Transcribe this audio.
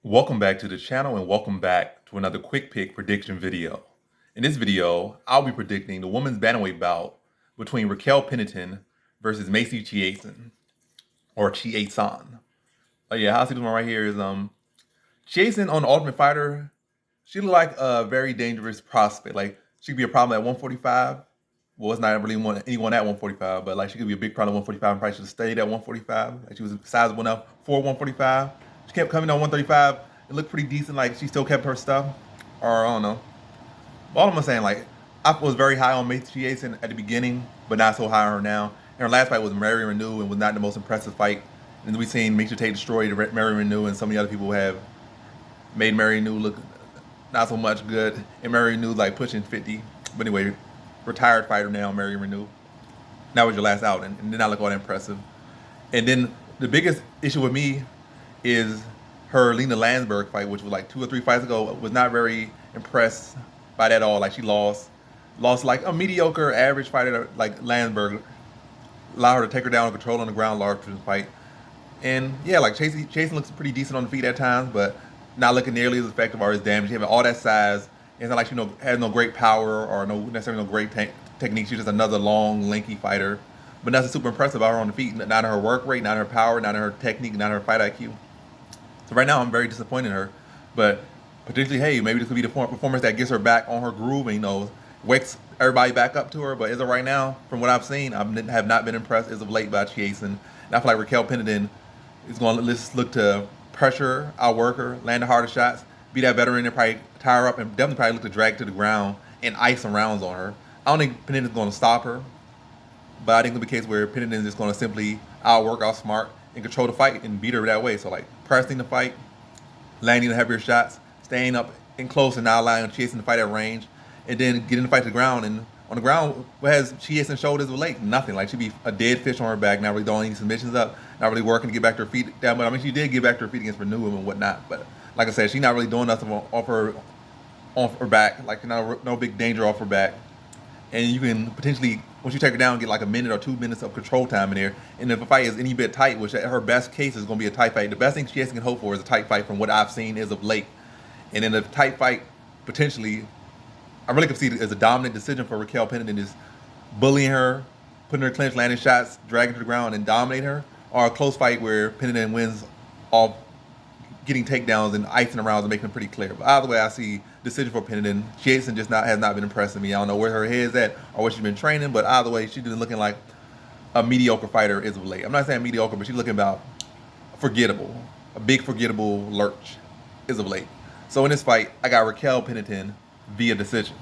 Welcome back to the channel and welcome back to another quick pick prediction video. In this video, I'll be predicting the women's bantamweight bout between Raquel Pennington versus Macy Chiasson, or Chiasson. Oh yeah, how I see this one right here is Chiasson on the Ultimate Fighter. She looked like a very dangerous prospect. Like she could be a problem at 145. Well, it's not really anyone at 145, but like she could be a big problem at 145 and probably should have stayed at 145. Like she was sizable enough for 145. She kept coming on 135. It looked pretty decent. Like she still kept her stuff, or I don't know. But all I'm saying, like I was very high on Macy Chiasson at the beginning, but not so high on her now. And her last fight was Mary Renew and was not the most impressive fight. And we've seen Macy Tate destroy Mary Renew, and some of the other people have made Mary Renew look not so much good. And Mary Renew like pushing 50. But anyway, retired fighter now, Mary Renew. That was your last out, and did not look all that impressive. And then the biggest issue with me is her Lena Landsberg fight, which was like 2 or 3 fights ago. Was not very impressed by that at all. Like she lost like a mediocre, average fighter like Landsberg. Allow her to take her down and control on the ground, large fight. And yeah, like Chiasson looks pretty decent on the feet at times, but not looking nearly as effective or as damaged. Having all that size, it's not like she has no great power or necessarily no great technique. She's just another long, lanky fighter. But nothing super impressive about her on the feet. Not in her work rate, not in her power, not in her technique, not in her fight IQ. So right now, I'm very disappointed in her. But potentially, hey, maybe this could be the performance that gets her back on her groove and, wakes everybody back up to her. But as of right now, from what I've seen, I have not been impressed as of late by Chiasson. And I feel like Raquel Pennington is going to look to pressure, outwork her, land the harder shots, be that veteran and probably tie her up, and definitely probably look to drag to the ground and ice some rounds on her. I don't think Pennington's going to stop her, but I think it'll be a case where Pennington is just going to simply outwork, outsmart, and control the fight and beat her that way. So like pressing the fight, landing the heavier shots, staying up and close and not allowing Chiasson to fight at range, and then getting the fight to the ground. And on the ground, what has Chiasson showed as of late? Nothing. Like she'd be a dead fish on her back, not really throwing any submissions up, not really working to get back to her feet down. But I mean, she did get back to her feet against Renew and whatnot. But like I said, she's not really doing nothing off her back. Like no big danger off her back. And you can potentially, once you take her down, get like a minute or 2 minutes of control time in there. And if a fight is any bit tight, which at her best case is going to be a tight fight, the best thing Chiasson can hope for is a tight fight from what I've seen as of late. And in a tight fight, potentially, I really could see it as a dominant decision for Raquel Pennington, is bullying her, putting her clinch, landing shots, dragging her to the ground, and dominate her, or a close fight where Pennington wins off getting takedowns and icing around and making them pretty clear. But either way, I see decision for Pennington. Chiasson just has not been impressing me. I don't know where her head's at or what she's been training, but either way, she's been looking like a mediocre fighter as of late. I'm not saying mediocre, but she's looking about forgettable, a big forgettable lurch as of late. So in this fight, I got Raquel Pennington via decision.